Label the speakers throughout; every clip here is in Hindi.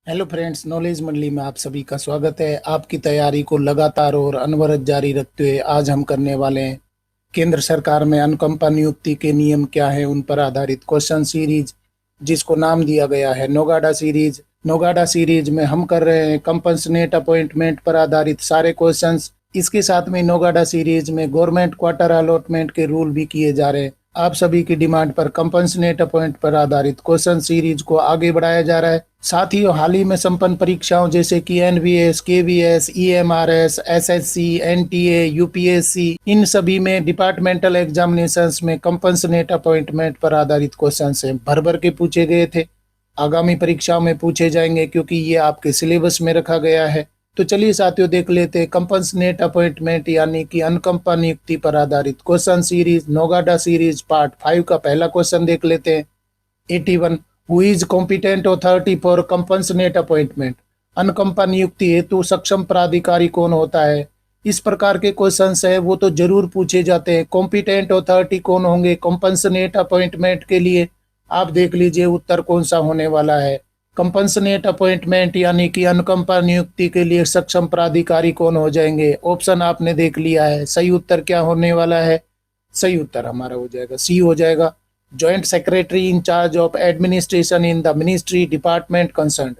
Speaker 1: हेलो फ्रेंड्स, नॉलेज मंडली में आप सभी का स्वागत है। आपकी तैयारी को लगातार और अनवरत जारी रखते हुए आज हम करने वाले हैं केंद्र सरकार में अनुकंपा नियुक्ति के नियम क्या है उन पर आधारित क्वेश्चन सीरीज, जिसको नाम दिया गया है नोगाडा सीरीज। नोगाडा सीरीज में हम कर रहे हैं कंपनसेट अपॉइंटमेंट पर आधारित सारे क्वेश्चंस। इसके साथ में नोगाडा सीरीज में गवर्नमेंट क्वार्टर अलॉटमेंट के रूल भी किए जा रहे हैं। आप सभी की डिमांड पर कंपनसेट अपॉइंट पर आधारित क्वेश्चन सीरीज को आगे बढ़ाया जा रहा है। साथ ही हाल ही में संपन्न परीक्षाओं जैसे कि NVS, KVS, EMRS, SSC, NTA, UPSC, इन सभी में डिपार्टमेंटल एग्जामिनेशंस में कंपनसेट अपॉइंटमेंट पर आधारित क्वेश्चन से भर भर के पूछे गए थे। आगामी परीक्षाओं में पूछे जाएंगे क्योंकि ये आपके सिलेबस में रखा गया है। तो चलिए साथियों, देख लेते हैं कंपनसेट अपॉइंटमेंट यानी कि अनुकंपा नियुक्ति पर आधारित क्वेश्चन सीरीज नोगाडा सीरीज पार्ट 5 का पहला क्वेश्चन देख लेते हैं। 81 who is competent authority for compassionate appointment. अनुकंपा नियुक्ति हेतु सक्षम प्राधिकारी कौन होता है। इस प्रकार के क्वेश्चंस है वो तो जरूर पूछे जाते हैं। कॉम्पिटेंट अथॉरिटी कौन होंगे कंपनसेट अपॉइंटमेंट के लिए, आप देख लीजिए उत्तर कौन सा होने वाला है। कंपनसेट अपॉइंटमेंट यानी कि अनुकंपा नियुक्ति के लिए सक्षम प्राधिकारी कौन हो जाएंगे। ऑप्शन आपने देख लिया है। सही उत्तर क्या होने वाला है। सही उत्तर हमारा हो जाएगा सी हो जाएगा। Joint secretary in charge of administration in the ministry department concern.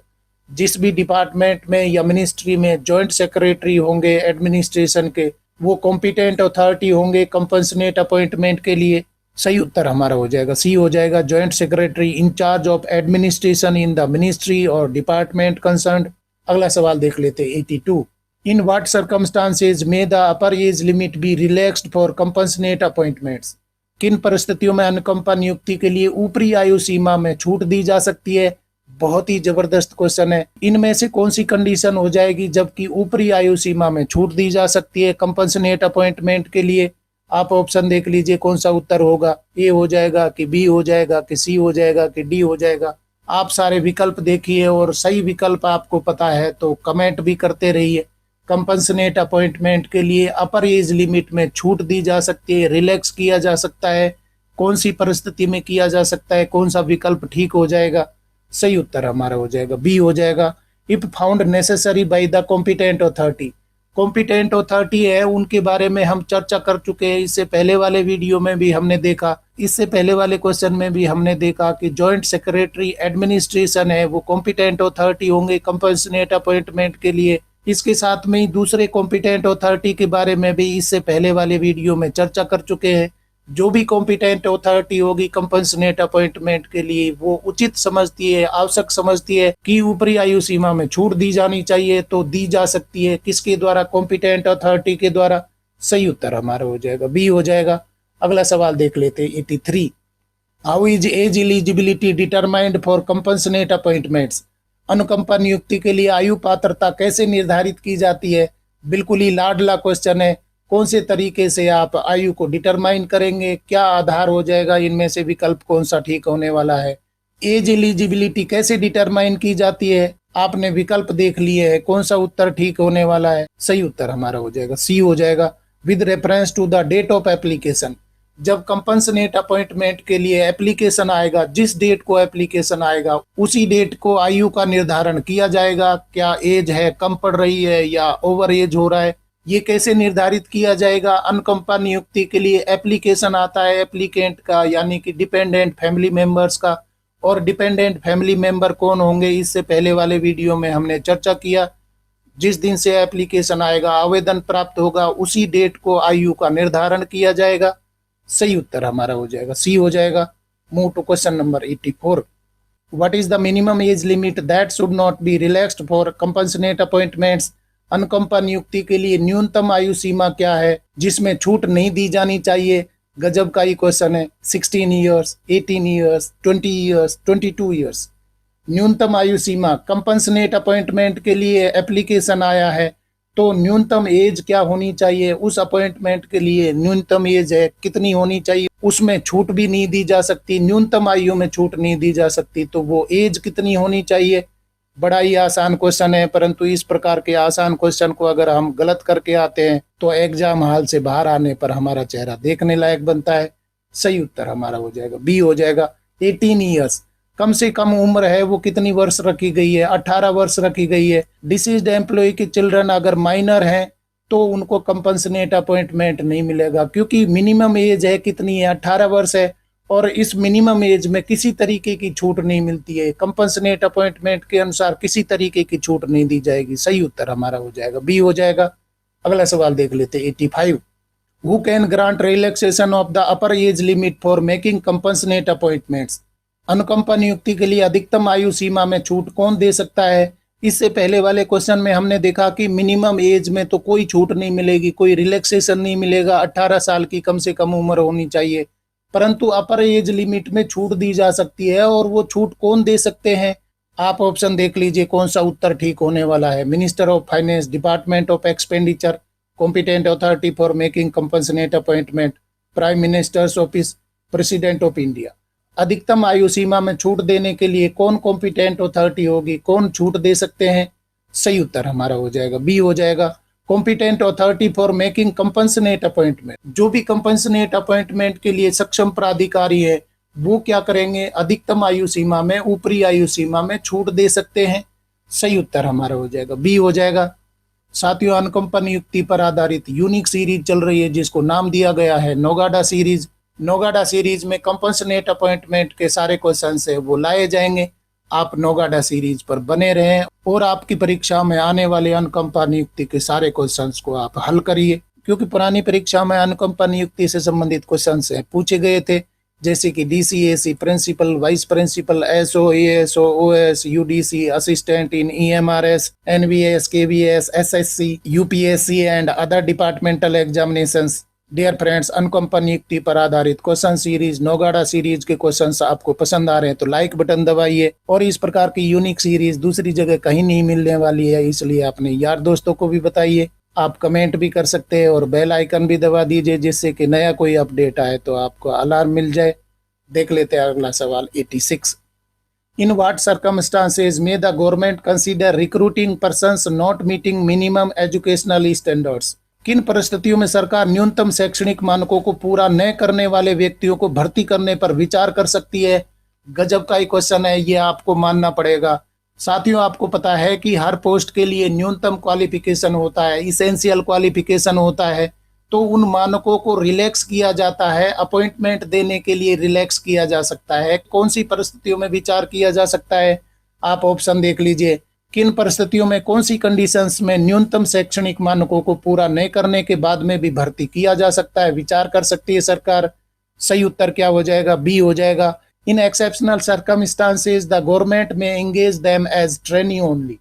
Speaker 1: जिस भी डिपार्टमेंट में या मिनिस्ट्री में जॉइंट सेक्रेटरी होंगे एडमिनिस्ट्रेशन के, वो कॉम्पिटेंट अथॉरिटी होंगे कंपनसेट अपॉइंटमेंट के लिए। सही उत्तर हमारा हो जाएगा सी हो जाएगा। Joint secretary in charge of administration in the ministry और डिपार्टमेंट कंसर्न। अगला सवाल देख लेते हैं 82 in what circumstances may the upper age limit B relaxed for compassionate appointments. किन परिस्थितियों में अनुकंपा नियुक्ति के लिए ऊपरी आयु सीमा में छूट दी जा सकती है। बहुत ही जबरदस्त क्वेश्चन है। इनमें से कौन सी कंडीशन हो जाएगी जबकि ऊपरी आयु सीमा में छूट दी जा सकती है कंपनसेट अपॉइंटमेंट के लिए। आप ऑप्शन देख लीजिए कौन सा उत्तर होगा। ए हो जाएगा कि बी हो जाएगा कि सी हो जाएगा कि डी हो जाएगा। आप सारे विकल्प देखिए और सही विकल्प आपको पता है तो कमेंट भी करते रहिए। कंपनसेट अपॉइंटमेंट के लिए अपर एज लिमिट में छूट दी जा सकती है, रिलैक्स किया जा सकता है। कौन सी परिस्थिति में किया जा सकता है, कौन सा विकल्प ठीक हो जाएगा। सही उत्तर हमारा हो जाएगा बी हो जाएगा। If found necessary by the competent authority. Competent authority है उनके बारे में हम चर्चा कर चुके हैं। इससे पहले वाले वीडियो में भी हमने देखा, इससे पहले वाले क्वेश्चन में भी हमने देखा कि जॉइंट सेक्रेटरी एडमिनिस्ट्रेशन है वो कॉम्पिटेंट अथॉरिटी होंगे कंपनसेट अपॉइंटमेंट के लिए। इसके साथ में ही दूसरे कॉम्पिटेंट अथॉरिटी के बारे में भी इससे पहले वाले वीडियो में चर्चा कर चुके हैं। जो भी कॉम्पिटेंट अथॉरिटी होगी कंपनसेट अपॉइंटमेंट के लिए वो उचित समझती है, आवश्यक समझती है कि ऊपरी आयु सीमा में छूट दी जानी चाहिए तो दी जा सकती है। किसके द्वारा, कॉम्पिटेंट अथॉरिटी के द्वारा। सही उत्तर हमारा हो जाएगा बी हो जाएगा। अगला सवाल देख लेते हैं 83 how is as eligibility determined for compassionate appointments. अनुकंपा नियुक्ति के लिए आयु पात्रता कैसे निर्धारित की जाती है। बिल्कुल ही लाडला क्वेश्चन है। कौन से तरीके से आप आयु को डिटरमाइन करेंगे, क्या आधार हो जाएगा, इनमें से विकल्प कौन सा ठीक होने वाला है। एज एलिजिबिलिटी कैसे डिटरमाइन की जाती है, आपने विकल्प देख लिए हैं, कौन सा उत्तर ठीक होने वाला है। सही उत्तर हमारा हो जाएगा सी हो जाएगा। With reference to the date of application. जब कंपनसेट अपॉइंटमेंट के लिए एप्लीकेशन आएगा, जिस डेट को एप्लीकेशन आएगा उसी डेट को आयु का निर्धारण किया जाएगा। क्या एज है, कम पड़ रही है या ओवर एज हो रहा है, ये कैसे निर्धारित किया जाएगा। अनुकंपा नियुक्ति के लिए एप्लीकेशन आता है एप्लीकेंट का यानी कि डिपेंडेंट फैमिली मेंबर्स का। और डिपेंडेंट फैमिली मेंबर कौन होंगे, इससे पहले वाले वीडियो में हमने चर्चा किया। जिस दिन से एप्लीकेशन आएगा, आवेदन प्राप्त होगा, उसी डेट को आयु का निर्धारण किया जाएगा। सही उत्तर हमारा हो जाएगा सी हो जाएगा। Move to question number 84 what is the minimum age limit that should not be relaxed for compassionate appointments. अनुकंपा नियुक्ति के लिए न्यूनतम आयु सीमा क्या है जिसमें छूट नहीं दी जानी चाहिए। गजब का ही क्वेश्चन है। 16 ईयर्स, 18 ईयर्स, 20 ईयर्स, 22 ईयर्स। न्यूनतम आयु सीमा कंपनसेट अपॉइंटमेंट के लिए एप्लीकेशन आया है तो न्यूनतम एज क्या होनी चाहिए। उस अपॉइंटमेंट के लिए न्यूनतम एज है कितनी होनी चाहिए, उसमें छूट भी नहीं दी जा सकती। न्यूनतम आयु में छूट नहीं दी जा सकती तो वो एज कितनी होनी चाहिए। बड़ा ही आसान क्वेश्चन है, परंतु इस प्रकार के आसान क्वेश्चन को अगर हम गलत करके आते हैं तो एग्जाम हॉल से बाहर आने पर हमारा चेहरा देखने लायक बनता है। सही उत्तर हमारा हो जाएगा बी हो जाएगा 18 ईयर्स। कम से कम उम्र है वो कितनी वर्ष रखी गई है, 18 वर्ष रखी गई है। डिसीज्ड एम्प्लॉय के चिल्ड्रन अगर माइनर हैं तो उनको कंपनसेट अपॉइंटमेंट नहीं मिलेगा, क्योंकि मिनिमम एज है कितनी है, 18 वर्ष है, और इस मिनिमम एज में किसी तरीके की छूट नहीं मिलती है। कंपनसेट अपॉइंटमेंट के अनुसार किसी तरीके की छूट नहीं दी जाएगी। सही उत्तर हमारा हो जाएगा बी हो जाएगा। अगला सवाल देख लेते 85। Who can grant relaxation of the upper age limit for making compensate appointments. अनुकंपा नियुक्ति के लिए अधिकतम आयु सीमा में छूट कौन दे सकता है। इससे पहले वाले क्वेश्चन में हमने देखा कि मिनिमम एज में तो कोई छूट नहीं मिलेगी, कोई रिलैक्सेशन नहीं मिलेगा, 18 साल की कम से कम उम्र होनी चाहिए, परंतु अपर एज लिमिट में छूट दी जा सकती है। और वो छूट कौन दे सकते हैं, आप ऑप्शन देख लीजिए कौन सा उत्तर ठीक होने वाला है। Minister of finance, department of expenditure, competent authority for making compensate appointment, prime minister's office, president of India. अधिकतम आयु सीमा में छूट देने के लिए कौन कॉम्पिटेंट अथॉरिटी होगी, कौन छूट दे सकते हैं। सही उत्तर हमारा हो जाएगा बी हो जाएगा। Competent authority for making compensate appointment, जो भी कंपनसेट अपॉइंटमेंट के लिए सक्षम प्राधिकारी है वो क्या करेंगे, अधिकतम आयु सीमा में, ऊपरी आयु सीमा में छूट दे सकते हैं। सही उत्तर हमारा हो जाएगा बी हो जाएगा। साथियों, अनुकंपा नियुक्ति पर आधारित यूनिक सीरीज चल रही है जिसको नाम दिया गया है नौगाडा सीरीज। नौगाडा सीरीज में कंपनसेट अपॉइंटमेंट के सारे क्वेश्चन है वो लाए जाएंगे। आप नौगाडा सीरीज पर बने रहें और आपकी परीक्षा में आने वाले अनुकंपा नियुक्ति के सारे क्वेश्चंस को आप हल करिए, क्योंकि पुरानी परीक्षा में अनुकंपा नियुक्ति से संबंधित क्वेश्चंस पूछे गए थे, जैसे कि DCAC, principal, vice principal, SO, ASO, OS, UDC, assistant in EMRS, NVS, KVS, SSC, UPSC and other departmental examinations. Dear friends, अनुकंपा नियुक्ति पर आधारित क्वेश्चन सीरीज, नौगाडा सीरीज के क्वेश्चंस आपको पसंद आ रहे हैं तो लाइक बटन दबाइए, और इस प्रकार की यूनिक सीरीज दूसरी जगह कहीं नहीं मिलने वाली है, इसलिए अपने यार दोस्तों को भी बताइए। आप कमेंट भी कर सकते हैं और बेल आइकन भी दबा दीजिए, जिससे कि नया कोई अपडेट आए तो आपको अलार्म मिल जाए। देख लेते हैं अगला सवाल 86। इन व्हाट सर्कमस्टांसेस में the government consider recruiting persons not meeting minimum educational standards. किन परिस्थितियों में सरकार न्यूनतम शैक्षणिक मानकों को पूरा न करने वाले व्यक्तियों को भर्ती करने पर विचार कर सकती है। गजब का ही क्वेश्चन है, ये आपको मानना पड़ेगा। साथियों, आपको पता है कि हर पोस्ट के लिए न्यूनतम क्वालिफिकेशन होता है, इसेंशियल क्वालिफिकेशन होता है, तो उन मानकों को रिलैक्स किया जाता है, अपॉइंटमेंट देने के लिए रिलैक्स किया जा सकता है। कौन सी परिस्थितियों में विचार किया जा सकता है, आप ऑप्शन देख लीजिए। किन परिस्थितियों में, कौन सी कंडीशंस में न्यूनतम शैक्षणिक मानकों को पूरा नहीं करने के बाद में भी भर्ती किया जा सकता है, विचार कर सकती है सरकार। सही उत्तर क्या हो जाएगा, बी हो जाएगा। In exceptional circumstances the government may engage them as trainee only.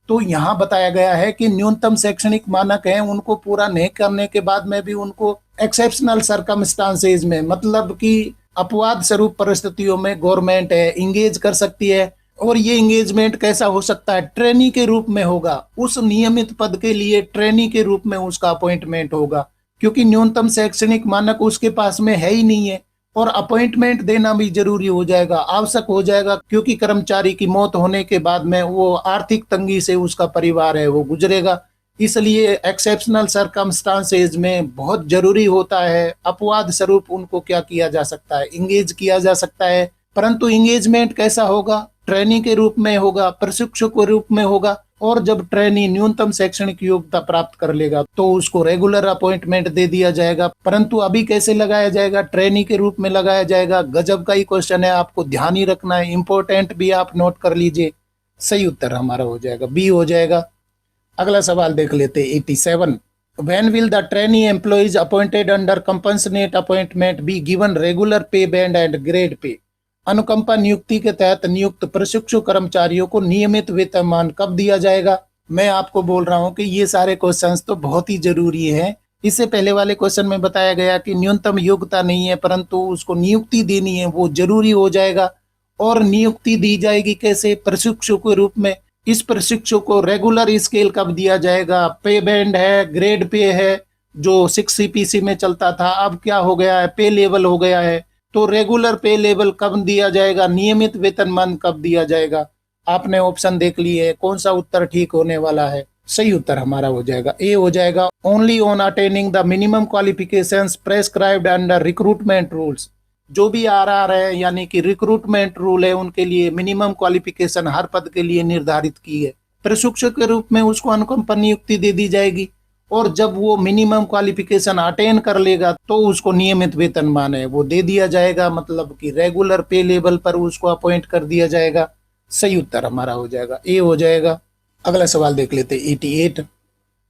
Speaker 1: तो यहाँ बताया गया है कि न्यूनतम शैक्षणिक मानक हैं, उनको पूरा नहीं करने के बाद में भी उनको एक्सेप्शनल सर्कमस्टांसेस में, मतलब कि अपवाद स्वरूप परिस्थितियों में गवर्नमेंट है इंगेज कर सकती है। और ये एंगेजमेंट कैसा हो सकता है, ट्रेनी के रूप में होगा। उस नियमित पद के लिए ट्रेनी के रूप में उसका अपॉइंटमेंट होगा, क्योंकि न्यूनतम शैक्षणिक मानक उसके पास में है ही नहीं है, और अपॉइंटमेंट देना भी जरूरी हो जाएगा, आवश्यक हो जाएगा, क्योंकि कर्मचारी की मौत होने के बाद में वो आर्थिक तंगी से उसका परिवार है वो गुजरेगा। इसलिए एक्सेप्शनल सर्कमस्टांसेज में बहुत जरूरी होता है, अपवाद स्वरूप उनको क्या किया जा सकता है, इंगेज किया जा सकता है। परंतु इंगेजमेंट कैसा होगा, ट्रेनी के रूप में होगा, प्रशिक्षक के रूप में होगा। और जब ट्रेनी न्यूनतम शैक्षणिक योग्यता प्राप्त कर लेगा तो उसको रेगुलर अपॉइंटमेंट दे दिया जाएगा। परंतु अभी कैसे लगाया जाएगा, ट्रेनी के रूप में लगाया जाएगा। गजब का ही क्वेश्चन है, आपको ध्यान ही रखना है, इंपॉर्टेंट भी आप नोट कर लीजिए। सही उत्तर हमारा हो जाएगा बी हो जाएगा। अगला सवाल देख लेते 87। When will the trainee employees appointed under compassionate appointment be given regular pay band and grade pay? अनुकंपा नियुक्ति के तहत नियुक्त प्रशिक्षु कर्मचारियों को नियमित वेतनमान कब दिया जाएगा। मैं आपको बोल रहा हूं कि ये सारे क्वेश्चंस तो बहुत ही जरूरी हैं। इससे पहले वाले क्वेश्चन में बताया गया कि न्यूनतम योग्यता नहीं है, परंतु उसको नियुक्ति देनी है, वो जरूरी हो जाएगा। और नियुक्ति दी जाएगी कैसे, प्रशिक्षु के रूप में। इस प्रशिक्षु को रेगुलर स्केल कब दिया जाएगा, पे बैंड है, ग्रेड पे है, जो 6 CPC में चलता था, अब क्या हो गया है, पे लेवल हो गया है। तो रेगुलर पे लेवल कब दिया जाएगा, नियमित वेतनमान कब दिया जाएगा। आपने ऑप्शन देख लिए, कौन सा उत्तर ठीक होने वाला है। सही उत्तर हमारा हो जाएगा ए हो जाएगा। Only on attaining the minimum qualifications prescribed under recruitment rules. जो भी RR है यानी कि रिक्रूटमेंट रूल है, उनके लिए मिनिमम क्वालिफिकेशन हर पद के लिए निर्धारित की है। प्रशिक्षक के रूप में उसको अनुकंपा नियुक्ति दे दी जाएगी, और जब वो मिनिमम क्वालिफिकेशन अटेन कर लेगा तो उसको नियमित वेतनमान है वो दे दिया जाएगा, मतलब कि रेगुलर पे लेवल पर उसको अपॉइंट कर दिया जाएगा। सही उत्तर हमारा हो जाएगा ए हो जाएगा। अगला सवाल देख लेते हैं 88।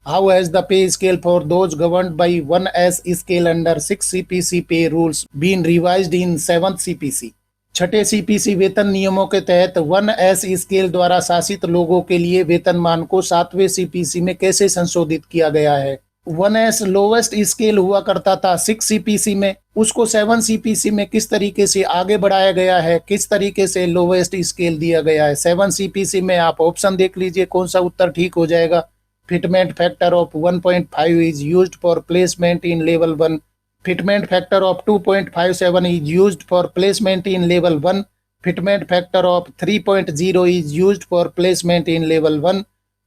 Speaker 1: How has the pay scale for those governed by 1S scale under 6 CPC pay rules been revised in 7th CPC? छठे CPC वेतन नियमों के तहत 1S स्केल द्वारा शासित लोगों के लिए वेतनमान को 7वें CPC में कैसे संशोधित किया गया है? 1S लोवेस्ट स्केल हुआ करता था 6 CPC में, उसको 7 CPC में किस तरीके से आगे बढ़ाया गया है, किस तरीके से लोवेस्ट स्केल दिया गया है? 7 CPC में आप ऑप्शन देख लीजिए कौन सा उत्तर ठीक हो जाएगा। Fitment factor of 1.5 is used for placement in level 1। Fitment factor of 2.57 is used for placement in level 1. Fitment factor of 3.0 is used for placement in level 1.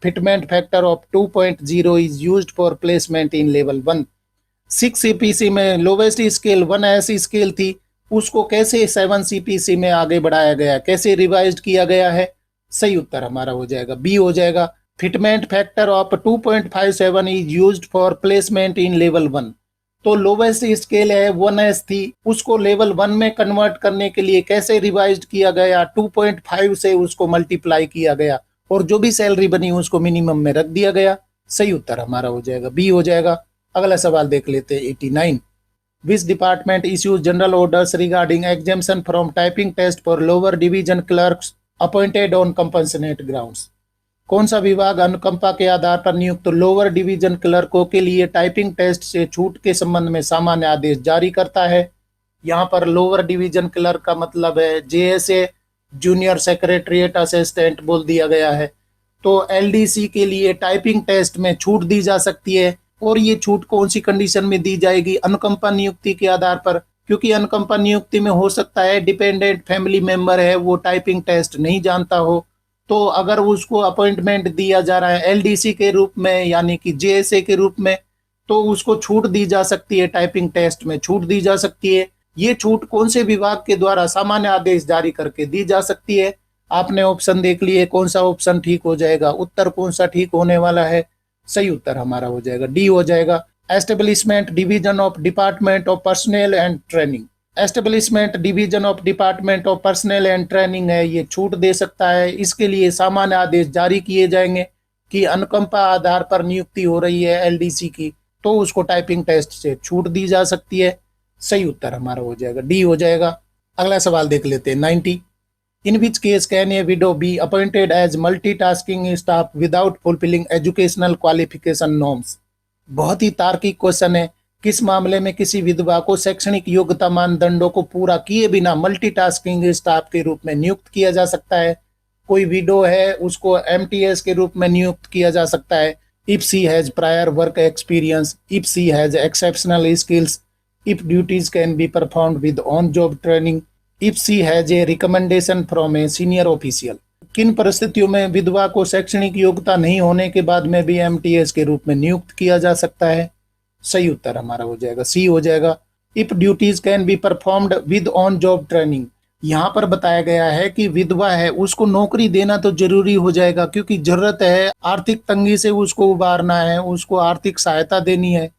Speaker 1: Fitment factor of 2.0 is used for placement in level 1. 6 CPC में लोवेस्ट स्केल 1S स्केल थी, उसको कैसे 7 CPC में आगे बढ़ाया गया, कैसे रिवाइज्ड किया गया है? सही उत्तर हमारा हो जाएगा बी हो जाएगा। Fitment factor of 2.57 is used for placement in level 1। तो लोवेस्ट स्केल है 1S थी, उसको लेवल 1 में कन्वर्ट करने के लिए कैसे रिवाइज्ड किया गया? 2.5 से उसको मल्टीप्लाई किया गया, और जो भी सैलरी बनी उसको मिनिमम में रख दिया गया। सही उत्तर हमारा हो जाएगा बी हो जाएगा। अगला सवाल देख लेते हैं 89। Which department issues general orders regarding exemption from typing test for lower division clerks appointed on compassionate grounds? कौन सा विभाग अनुकंपा के आधार पर नियुक्त लोअर डिवीजन क्लर्कों के लिए टाइपिंग टेस्ट से छूट के संबंध में सामान्य आदेश जारी करता है? यहाँ पर लोअर डिवीजन क्लर्क का मतलब है JSA जूनियर सेक्रेटरीट असिस्टेंट बोल दिया गया है। तो LDC के लिए टाइपिंग टेस्ट में छूट दी जा सकती है, और ये छूट कौन सी कंडीशन में दी जाएगी? अनुकंपा नियुक्ति के आधार पर, क्योंकि अनुकंपा नियुक्ति में हो सकता है डिपेंडेंट फैमिली मेंबर है वो टाइपिंग टेस्ट नहीं जानता हो, तो अगर उसको अपॉइंटमेंट दिया जा रहा है LDC के रूप में यानी कि JSA के रूप में, तो उसको छूट दी जा सकती है, टाइपिंग टेस्ट में छूट दी जा सकती है। ये छूट कौन से विभाग के द्वारा सामान्य आदेश जारी करके दी जा सकती है? आपने ऑप्शन देख लिए, कौन सा ऑप्शन ठीक हो जाएगा, उत्तर कौन सा ठीक होने वाला है? सही उत्तर हमारा हो जाएगा डी हो जाएगा। Establishment division of department of personal and training. Establishment division of department of personal and training है, ये छूट दे सकता है। इसके लिए सामान्य आदेश जारी किए जाएंगे कि अनुकंपा आधार पर नियुक्ति हो रही है LDC की, तो उसको टाइपिंग टेस्ट से छूट दी जा सकती है। सही उत्तर हमारा हो जाएगा डी हो जाएगा। अगला सवाल देख लेते हैं 90। In which case can a widow be appointed as multitasking staff without fulfilling educational qualification norms? बहुत ही तार्किक क्वेश्चन है। किस मामले में किसी विधवा को शैक्षणिक योग्यता मानदंडों को पूरा किए बिना मल्टीटास्किंग स्टाफ के रूप में नियुक्त किया जा सकता है? कोई विडो है उसको MTS के रूप में नियुक्त किया जा सकता है if she has prior work experience, if she has exceptional skills, if duties can be performed with on job training, if she has a recommendation from a senior official. किन परिस्थितियों में विधवा को शैक्षणिक योग्यता नहीं होने के बाद में भी MTS के रूप में नियुक्त किया जा सकता है? सही उत्तर हमारा हो जाएगा सी हो जाएगा। If duties can be performed with on job training, यहाँ पर बताया गया है कि विधवा है उसको नौकरी देना तो जरूरी हो जाएगा, क्योंकि जरूरत है, आर्थिक तंगी से उसको उबारना है, उसको आर्थिक सहायता देनी है।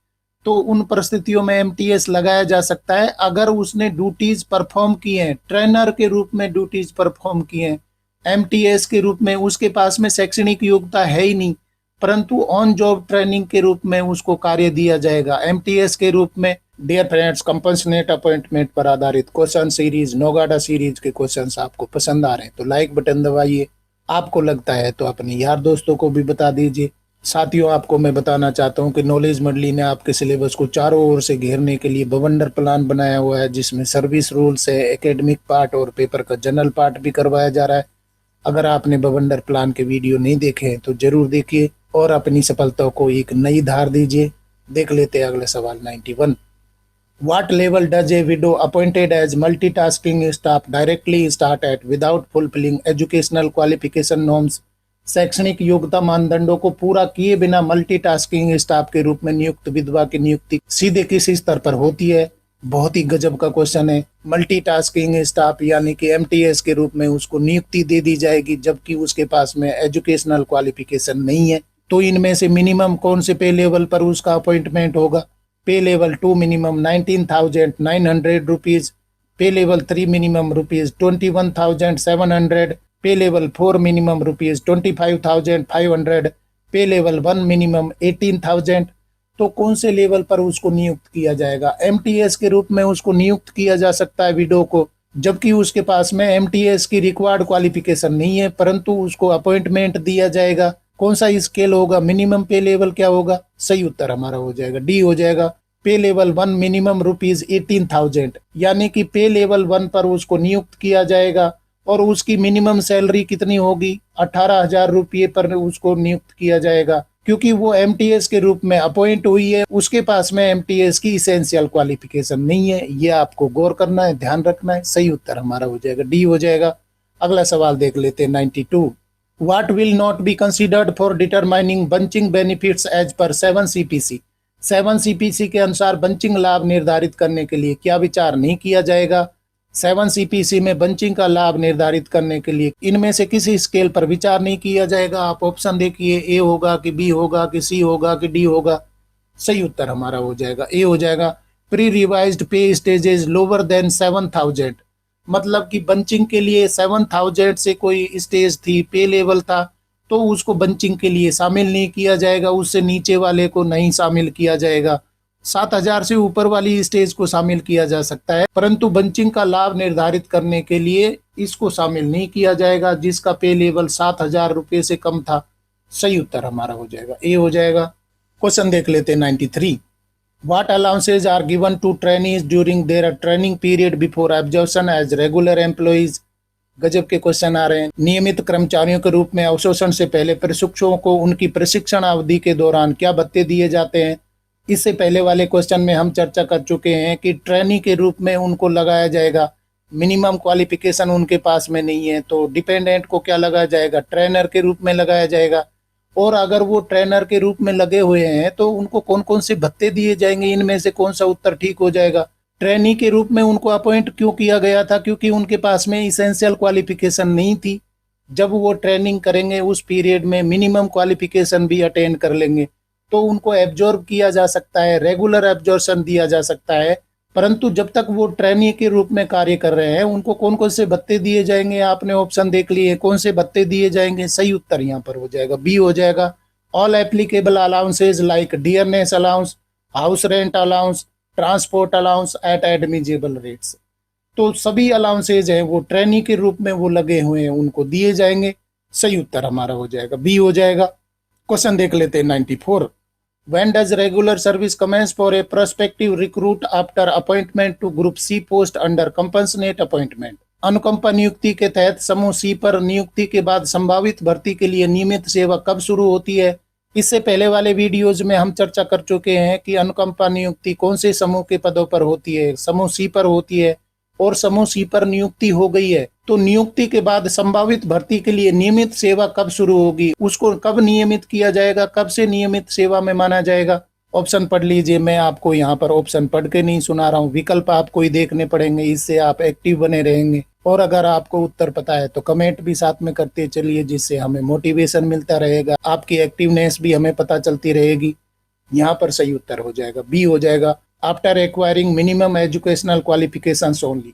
Speaker 1: तो उन परिस्थितियों में MTS लगाया जा सकता है अगर उसने ड्यूटीज परफॉर्म की हैं, ट्रेनर के रूप में ड्यूटीज परफॉर्म की हैं। MTS के रूप में उसके पास में शैक्षणिक योग्यता है ही नहीं, परंतु ऑन जॉब ट्रेनिंग के रूप में उसको कार्य दिया जाएगा MTS के रूप में। डियर फ्रेंड्स, कंपनसेट अपॉइंटमेंट पर आधारित क्वेश्चन सीरीज, नोगाडा सीरीज के क्वेश्चंस आपको पसंद आ रहे हैं तो लाइक बटन दबाइए। आपको लगता है तो अपने यार दोस्तों को भी बता दीजिए। साथियों, आपको मैं बताना चाहता हूं कि नॉलेज मंडली ने आपके सिलेबस को चारों ओर से घेरने के लिए बवंडर प्लान बनाया हुआ है, जिसमें सर्विस रूल्स है, एकेडमिक पार्ट और पेपर का जनरल पार्ट भी करवाया जा रहा है। अगर आपने बवंडर प्लान के वीडियो नहीं देखे हैं तो जरूर देखिए और अपनी सफलता को एक नई धार दीजिए। देख लेते हैं अगला सवाल 91। What level does a widow appointed as multitasking staff directly start at without fulfilling educational qualification norms? शैक्षणिक योग्यता मानदंडों को पूरा किए बिना मल्टीटास्किंग स्टाफ के रूप में नियुक्त विधवा की नियुक्ति सीधे किस स्तर पर होती है? बहुत ही गजब का क्वेश्चन है। मल्टीटास्किंग स्टाफ यानी कि एमटीएस के रूप में उसको नियुक्ति दे दी जाएगी जबकि उसके पास में एजुकेशनल क्वालिफिकेशन नहीं है। तो इनमें से मिनिमम कौन से पे लेवल पर उसका अपॉइंटमेंट होगा? पे लेवल 2 मिनिमम 19,900 रुपीज, पे लेवल 3 मिनिमम रुपीज 21,700, पे लेवल 4 मिनिमम रुपीज 25,500, पे लेवल 1 मिनिमम 18,000। तो कौन से लेवल पर उसको नियुक्त किया जाएगा? एमटीएस के रूप में उसको नियुक्त किया जा सकता है विडो को, जबकि उसके पास में एमटीएस की रिक्वायर्ड क्वालिफिकेशन नहीं है, परंतु उसको अपॉइंटमेंट दिया जाएगा। कौन सा स्केल होगा? मिनिमम पे लेवल क्या होगा? सही उत्तर हमारा हो जाएगा डी हो जाएगा। पे लेवल 1 मिनिमम रुपीज 18,000, यानी कि पे लेवल 1 पर उसको नियुक्त किया जाएगा और उसकी मिनिमम सैलरी कितनी होगी? 18,000 रुपये पर उसको नियुक्त किया जाएगा, क्योंकि वो एमटीएस के रूप में अपॉइंट हुई है। उसके पास में एमटीएस की इसेंशियल क्वालिफिकेशन नहीं है। ये आपको गौर करना है, ध्यान रखना है। सही उत्तर हमारा हो जाएगा डी हो जाएगा। अगला सवाल देख लेते हैं 92। What will not be considered for determining bunching benefits as per 7 CPC? 7 CPC के अनुसार बंचिंग लाभ निर्धारित करने के लिए क्या विचार नहीं किया जाएगा? 7 सीपीसी में बंचिंग का लाभ निर्धारित करने के लिए इनमें से किसी स्केल पर विचार नहीं किया जाएगा। आप ऑप्शन देखिए, ए होगा कि बी होगा कि सी होगा कि डी होगा? सही उत्तर हमारा हो जाएगा ए हो जाएगा। प्री रिवाइज्ड पे स्टेजेस लोअर देन 7,000, मतलब कि बंचिंग के लिए 7,000 से कोई स्टेज थी, पे लेवल था, तो उसको बंचिंग के लिए शामिल नहीं किया जाएगा। उससे नीचे वाले को नहीं शामिल किया जाएगा। 7,000 से ऊपर वाली स्टेज को शामिल किया जा सकता है, परंतु बंचिंग का लाभ निर्धारित करने के लिए इसको शामिल नहीं किया जाएगा जिसका पे लेवल 7,000 रुपये से कम था। सही उत्तर हमारा हो जाएगा ए हो जाएगा। क्वेश्चन देख लेते हैं 93। What allowances are given to trainees during their training period before absorption as regular employees? गजब के क्वेश्चन आ रहे हैं। नियमित कर्मचारियों के रूप में अवशोषण से पहले प्रशिक्षुओं को उनकी प्रशिक्षण अवधि के दौरान क्या भत्ते दिए जाते हैं? इससे पहले वाले क्वेश्चन में हम चर्चा कर चुके हैं कि ट्रेनी के रूप में उनको लगाया जाएगा। मिनिमम क्वालिफिकेशन उनके पास में नहीं है, तो डिपेंडेंट को क्या लगाया जाएगा? ट्रेनर के रूप में लगाया जाएगा। और अगर वो ट्रेनर के रूप में लगे हुए हैं तो उनको कौन कौन से भत्ते दिए जाएंगे? इनमें से कौन सा उत्तर ठीक हो जाएगा? ट्रेनी के रूप में उनको अपॉइंट क्यों किया गया था? क्योंकि उनके पास में इसेंशियल क्वालिफिकेशन नहीं थी। जब वो ट्रेनिंग करेंगे उस पीरियड में मिनिमम क्वालिफिकेशन भी अटेन कर लेंगे तो उनको एब्जॉर्ब किया जा सकता है, रेगुलर एब्जॉर्प्शन दिया जा सकता है। परंतु जब तक वो ट्रेनी के रूप में कार्य कर रहे हैं उनको कौन कौन से भत्ते दिए जाएंगे? आपने ऑप्शन देख लिए, कौन से भत्ते दिए जाएंगे? सही उत्तर यहाँ पर हो जाएगा बी हो जाएगा। All applicable allowances like dearness allowance, house rent allowance, transport allowance at admissible rates. तो सभी अलाउंसेज हैं वो ट्रेनी के रूप में वो लगे हुए हैं, उनको दिए जाएंगे। सही उत्तर हमारा हो जाएगा बी हो जाएगा। क्वेश्चन देख लेते हैं 94। When does regular service commence for a prospective recruit after appointment to Group C post under compassionate appointment? अनुकंपा नियुक्ति के तहत समूह सी पर नियुक्ति के बाद संभावित भर्ती के लिए नियमित सेवा कब शुरू होती है? इससे पहले वाले वीडियोज में हम चर्चा कर चुके हैं कि अनुकंपा नियुक्ति कौन से समूह के पदों पर होती है। समूह सी पर होती है और समूह सी पर नियुक्ति हो गई है तो नियुक्ति के बाद संभावित भर्ती के लिए नियमित सेवा कब शुरू होगी? उसको कब नियमित किया जाएगा? कब से नियमित सेवा में माना जाएगा? ऑप्शन पढ़ लीजिए। मैं आपको यहाँ पर ऑप्शन पढ़ के नहीं सुना रहा हूँ, विकल्प आपको ही देखने पड़ेंगे, इससे आप एक्टिव बने रहेंगे। और अगर आपको उत्तर पता है तो कमेंट भी साथ में करते चलिए, जिससे हमें मोटिवेशन मिलता रहेगा, आपकी एक्टिवनेस भी हमें पता चलती रहेगी। यहाँ पर सही उत्तर हो जाएगा बी हो जाएगा। After acquiring minimum educational qualifications only,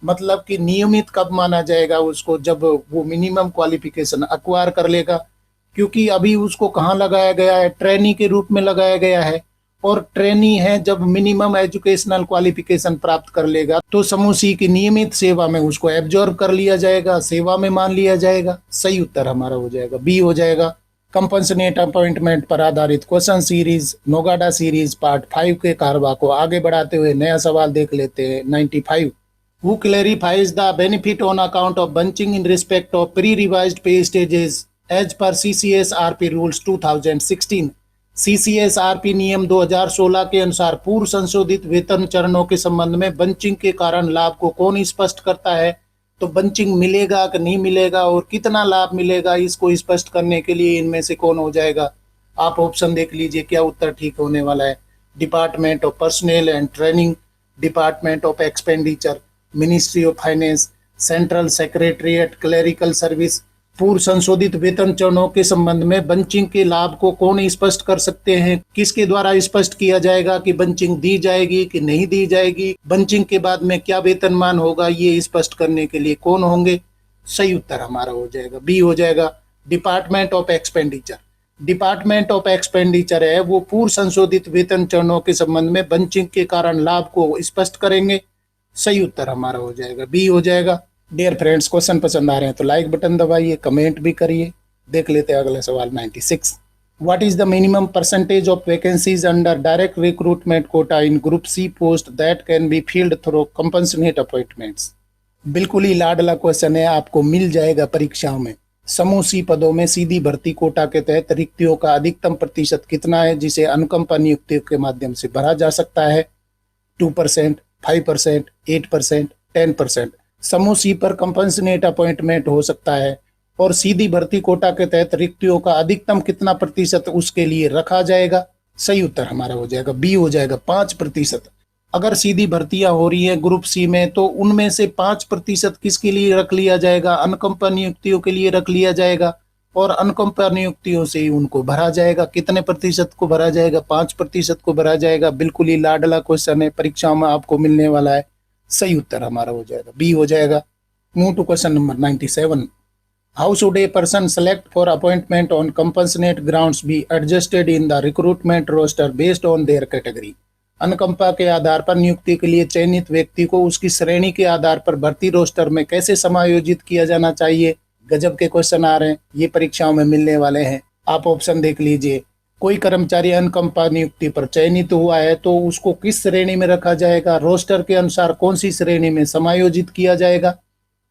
Speaker 1: मतलब कि नियमित कब माना जाएगा उसको? जब वो मिनिमम क्वालिफिकेशन अक्वायर कर लेगा, क्योंकि अभी उसको कहाँ लगाया गया है? ट्रेनी के रूप में लगाया गया है। और ट्रेनी है जब मिनिमम एजुकेशनल क्वालिफिकेशन प्राप्त कर लेगा तो समूह सी की नियमित सेवा में उसको एब्जॉर्ब कर लिया जाएगा, सेवा में मान लिया जाएगा। सही उत्तर हमारा हो जाएगा बी हो जाएगा। कंपनसेट अपॉइंटमेंट पर आधारित क्वेश्चन सीरीज नोगाडा सीरीज पार्ट 5 के कारवा को आगे बढ़ाते हुए नया सवाल देख लेते हैं 95। Who clarifies the benefit on account of bunching in respect of pre-revised pay stages as per CCSRP rules 2016? CCSRP नियम 2016 के अनुसार पूर्व संशोधित वेतन चरणों के संबंध में बंचिंग के कारण लाभ को कौन स्पष्ट करता है? तो बंचिंग मिलेगा कि नहीं मिलेगा और कितना लाभ मिलेगा, इसको स्पष्ट करने के लिए इनमें से कौन हो जाएगा? आप ऑप्शन देख लीजिए क्या उत्तर ठीक होने वाला है। Department of personal and training, department of expenditure, ministry of finance, central secretariat, clerical service. पूर्व संशोधित वेतन चरणों के संबंध में बंचिंग के लाभ को कौन स्पष्ट कर सकते हैं? किसके द्वारा स्पष्ट किया जाएगा कि बंचिंग दी जाएगी कि नहीं दी जाएगी? बंचिंग के बाद में क्या वेतनमान होगा, ये स्पष्ट करने के लिए कौन होंगे? सही उत्तर हमारा हो जाएगा बी हो जाएगा, department of expenditure. Department of expenditure है वो पूर्व संशोधित वेतन चरणों के संबंध में बंचिंग के कारण लाभ को स्पष्ट करेंगे। सही उत्तर हमारा हो जाएगा बी हो जाएगा। डियर फ्रेंड्स, क्वेश्चन पसंद आ रहे हैं तो लाइक बटन दबाइए, कमेंट भी करिए। देख लेते हैं अगला सवाल 96। What is the minimum percentage of vacancies under direct recruitment quota in group C post that can be filled through compassionate appointments? बिल्कुल ही लाडला क्वेश्चन है, आपको मिल जाएगा परीक्षाओं में। समूह सी पदों में सीधी भर्ती कोटा के तहत रिक्तियों का अधिकतम प्रतिशत कितना है जिसे अनुकंपा नियुक्तियों के माध्यम से भरा जा सकता है? 2%, 5%, 8%, 10%। समूह सी पर कंपनसेट अपॉइंटमेंट हो सकता है और सीधी भर्ती कोटा के तहत रिक्तियों का अधिकतम कितना प्रतिशत उसके लिए रखा जाएगा? सही उत्तर हमारा हो जाएगा बी हो जाएगा, 5%। अगर सीधी भर्तियां हो रही है ग्रुप सी में तो उनमें से 5% किसके लिए रख लिया जाएगा? अनुकंपा नियुक्तियों के लिए रख लिया जाएगा और अनुकंपा नियुक्तियों से ही उनको भरा जाएगा। कितने प्रतिशत को भरा जाएगा? 5% को भरा जाएगा। बिल्कुल ही लाडला क्वेश्चन है, परीक्षाओं में आपको मिलने वाला है। सही उत्तर हमारा हो जाएगा बी हो जाएगा। Move to question number 97। How should a person select for appointment on compassionate grounds be adjusted in the recruitment roster based on their category? अनुकंपा के आधार पर नियुक्ति के लिए चयनित व्यक्ति को उसकी श्रेणी के आधार पर भर्ती रोस्टर में कैसे समायोजित किया जाना चाहिए? गजब के क्वेश्चन आ रहे हैं, ये परीक्षाओं में मिलने वाले हैं। आप ऑप्शन देख लीजिए। कोई कर्मचारी अनुकंपा नियुक्ति पर चयनित हुआ है तो उसको किस श्रेणी में रखा जाएगा? रोस्टर के अनुसार कौन सी श्रेणी में समायोजित किया जाएगा?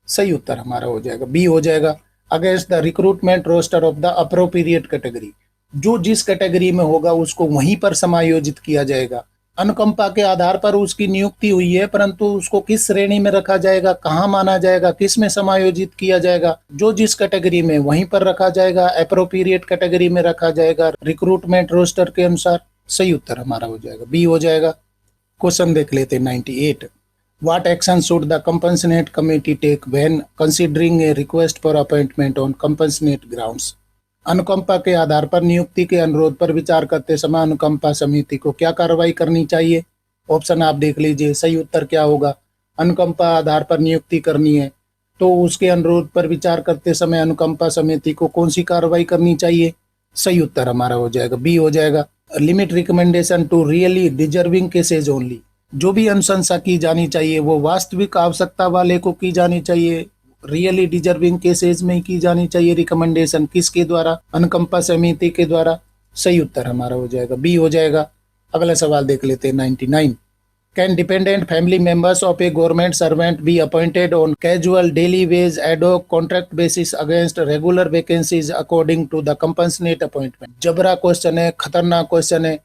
Speaker 1: सही उत्तर हमारा हो जाएगा बी हो जाएगा, against the recruitment roster of the appropriate category. जो जिस कैटेगरी में होगा उसको वहीं पर समायोजित किया जाएगा। अनुकंपा के आधार पर उसकी नियुक्ति हुई है परंतु उसको किस श्रेणी में रखा जाएगा, कहाँ माना जाएगा, किस में समायोजित किया जाएगा? जो जिस कैटेगरी में वहीं पर रखा जाएगा, एप्रोप्रिएट कैटेगरी में रखा जाएगा रिक्रूटमेंट रोस्टर के अनुसार। सही उत्तर हमारा हो जाएगा बी हो जाएगा। क्वेश्चन देख लेते हैं 98। What action should the compassionate committee take when considering a request for appointment on compassionate grounds? अनुकंपा के आधार पर नियुक्ति के अनुरोध पर विचार करते समय अनुकंपा समिति को क्या कार्रवाई करनी चाहिए? ऑप्शन आप देख लीजिए। सही उत्तर क्या होगा? अनुकंपा आधार पर नियुक्ति करनी है तो उसके अनुरोध पर विचार करते समय अनुकंपा समिति को कौन सी कार्रवाई करनी चाहिए? सही उत्तर हमारा हो जाएगा बी हो जाएगा, limit recommendation to really deserving cases only. जो भी अनुशंसा की जानी चाहिए वो वास्तविक आवश्यकता वाले को की जानी चाहिए, रियली डिजर्विंग केसेज में की जानी चाहिए रिकमेंडेशन। किसके द्वारा? अनुकंपा समिति के द्वारा। सही उत्तर हमारा हो जाएगा बी हो जाएगा। अगला सवाल देख लेते हैं 99। Can dependent family members of a government servant be appointed on casual daily wage ad hoc contract basis against regular vacancies according to the compassionate appointment? जबरा क्वेश्चन है, खतरनाक क्वेश्चन है।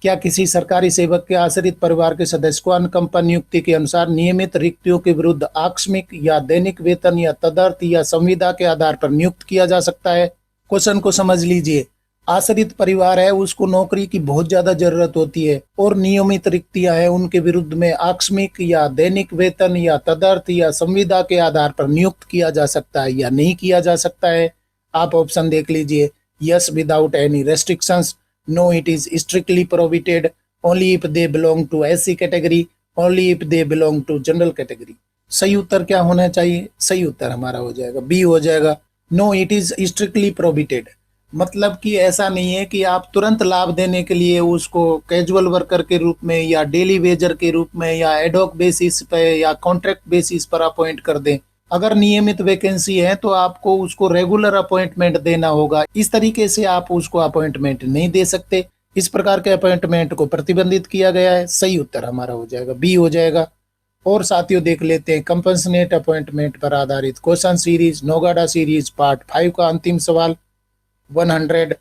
Speaker 1: क्या किसी सरकारी सेवक के आश्रित परिवार के सदस्य को अनुकंपा नियुक्ति के अनुसार नियमित रिक्तियों के विरुद्ध आकस्मिक या दैनिक वेतन या तदर्थ या संविदा के आधार पर नियुक्त किया जा सकता है? क्वेश्चन को समझ लीजिए। आश्रित परिवार है, उसको नौकरी की बहुत ज्यादा जरूरत होती है और नियमित रिक्तियां हैं, उनके विरुद्ध में आकस्मिक या दैनिक वेतन या तदर्थ या संविदा के आधार पर नियुक्त किया जा सकता है या नहीं किया जा सकता है? आप ऑप्शन देख लीजिए। Yes without any restrictions, no it is strictly prohibited, only if they belong to SC category, only if they belong to general category। सही उत्तर क्या होना चाहिए? सही उत्तर हमारा हो जाएगा बी हो जाएगा, no it is strictly prohibited। मतलब कि ऐसा नहीं है कि आप तुरंत लाभ देने के लिए उसको कैजुअल वर्कर के रूप में या डेली वेजर के रूप में या एडॉक बेसिस पे या कॉन्ट्रैक्ट बेसिस पर अपॉइंट कर दें। अगर नियमित वैकेंसी है तो आपको उसको रेगुलर अपॉइंटमेंट देना होगा। इस तरीके से आप उसको अपॉइंटमेंट नहीं दे सकते। इस प्रकार के अपॉइंटमेंट को प्रतिबंधित किया गया है। सही उत्तर हमारा हो जाएगा बी हो जाएगा। और साथियों देख लेते हैं कंपनसेट अपॉइंटमेंट पर आधारित क्वेश्चन सीरीज नौगाड़ा सीरीज पार्ट 5 का अंतिम सवाल 100।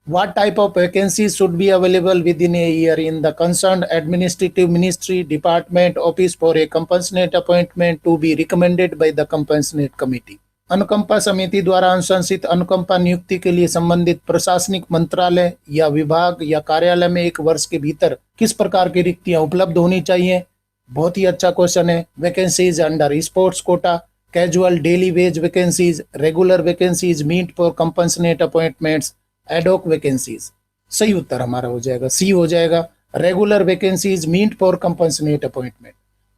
Speaker 1: What type of vacancies should be available within a year in the concerned administrative ministry, department, office for a compassionate appointment to be recommended by the compassionate committee? अनुकंपा समिति द्वारा अनुशंसित अनुकंपा नियुक्ति के लिए संबंधित प्रशासनिक मंत्रालय या विभाग या कार्यालय में एक वर्ष के भीतर किस प्रकार की रिक्तियां उपलब्ध होनी चाहिए? बहुत ही अच्छा क्वेश्चन है। Vacancies under sports quota, casual daily wage vacancies, regular vacancies, meet for compassionate appointments, ad hoc vacancies. सही उत्तर हमारा हो जाएगा सी हो जाएगा, regular vacancies meet for compassionate appointment.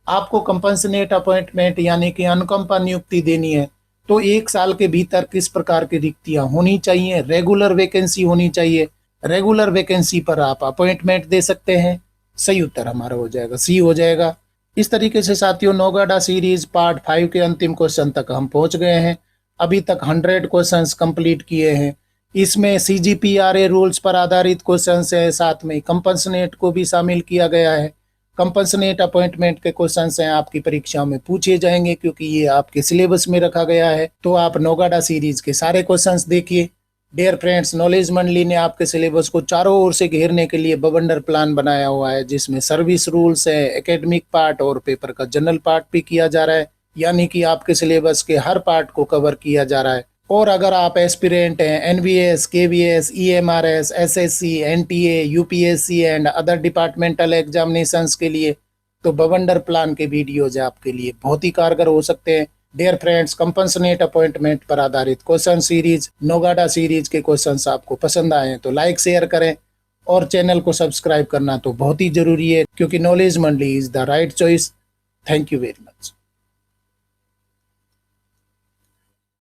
Speaker 1: आपको कंपनसेट अपॉइंटमेंट यानी कि अनुकंपा नियुक्ति देनी है तो 1 साल के भीतर किस प्रकार की रिक्तियां होनी चाहिए? रेगुलर वैकेंसी होनी चाहिए। रेगुलर वैकेंसी पर आप अपॉइंटमेंट दे सकते हैं। सही उत्तर हमारा हो जाएगा सी हो जाएगा। इस तरीके से साथियों नौगाडा सीरीज पार्ट 5 के अंतिम क्वेश्चन तक हम पहुंच गए हैं। अभी तक 100 क्वेश्चंस कंप्लीट किए हैं। इसमें सीजीपीआरए रूल्स पर आधारित क्वेश्चंस है, साथ में कंपनसेट को भी शामिल किया गया है। कंपनसेट अपॉइंटमेंट के क्वेश्चंस हैं आपकी परीक्षा में पूछे जाएंगे क्योंकि ये आपके सिलेबस में रखा गया है। तो आप नौगाडा सीरीज के सारे क्वेश्चंस देखिए। डियर फ्रेंड्स, नॉलेज मंडली ने आपके सिलेबस को चारों ओर से घेरने के लिए बवंडर प्लान बनाया हुआ है, जिसमें सर्विस रूल्स है, एकेडमिक पार्ट और पेपर का जनरल पार्ट भी किया जा रहा है, यानी कि आपके सिलेबस के हर पार्ट को कवर किया जा रहा है। और अगर आप एस्पिरेंट हैं NVS, KVS, EMRS, SSC, NTA, UPSC and other departmental examinations के लिए तो बवंडर प्लान के वीडियोज आपके लिए बहुत ही कारगर हो सकते हैं। डियर फ्रेंड्स, कंपनसेट अपॉइंटमेंट पर आधारित क्वेश्चन सीरीज नौगाडा सीरीज के क्वेश्चंस आपको पसंद आए तो लाइक शेयर करें और चैनल को सब्सक्राइब करना तो बहुत ही जरूरी है, क्योंकि नॉलेज मंडली is the right choice. Thank you very much.